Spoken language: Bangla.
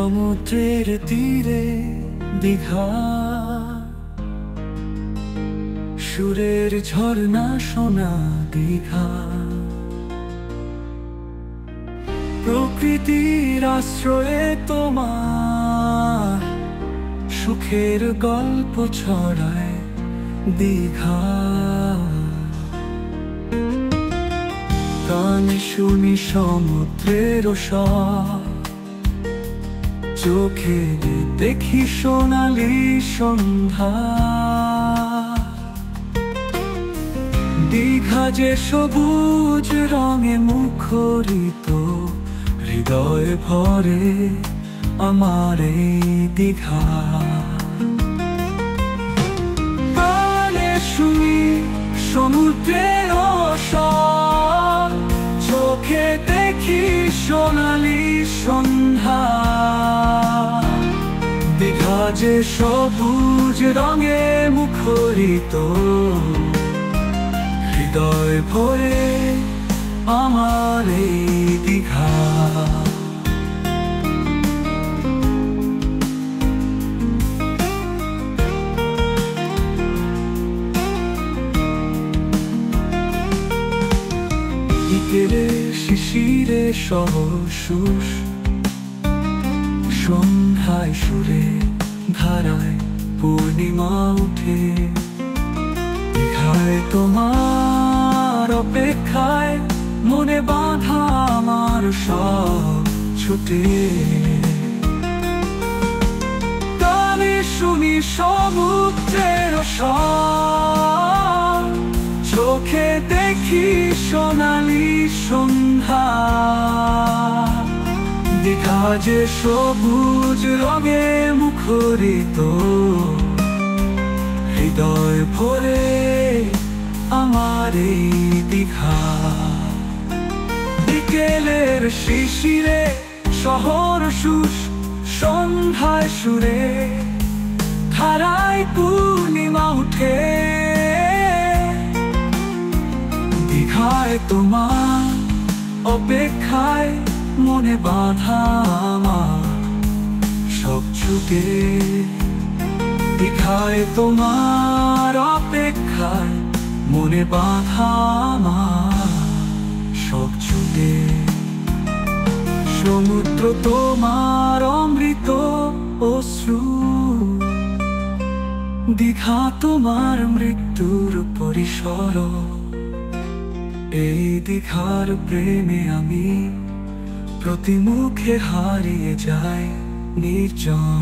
সমুদ্রের তীরে দীঘা, সুরের ঝর্ণা শোনা দীঘা, প্রকৃতির আশ্রয়ে তোমার সুখের গল্প ছড়ায় দীঘা। কানে শুনি সমুদ্রের স্বর, চোখে দেখি সোনালি সন্ধ্যা। দীঘা যে সবুজ রঙে মুখরিত, হৃদয় ভরে আমার এই দীঘা। কানে শুনি সমুদ্রের স্বর, চোখে দেখি সোনালি সন্ধ্যা। দীঘা যে সবুজ রঙে মুখরিত, হৃদয় ভরে আমার এই দীঘা। বিকেলে শিশিরে সহসুষ, সন্ধ্যায় সুরে ধারায় পূর্ণিমা উঠে। দীঘায় তোমার অপেক্ষায় মনে বাঁধা আমার সব ছুটে। কানে শুনি সমুদ্রের স্বর, চোখে দেখি সোনালি সন্ধ্যা। দীঘা যে সবুজ রঙে মুখরিত, হৃদয় ভরে আমার এই দীঘা। বিকেলের শিশিরে শহর সুষ, সন্ধ্যায় সুরে ধারায় পূর্ণিমা উঠে। দীঘায় তোমার অপেক্ষায় মনে বাঁধা আমার সব ছুটে। দীঘায় তোমার অপেক্ষায় মনে বাঁধা আমার সব ছুটে। সমুদ্র তোমার অমৃত অশ্রু, দীঘা তোমার মৃত্যুর পরিসর। এই দীঘার প্রেমে আমি প্রতি মুখে হারিয়ে যাই নির্জন।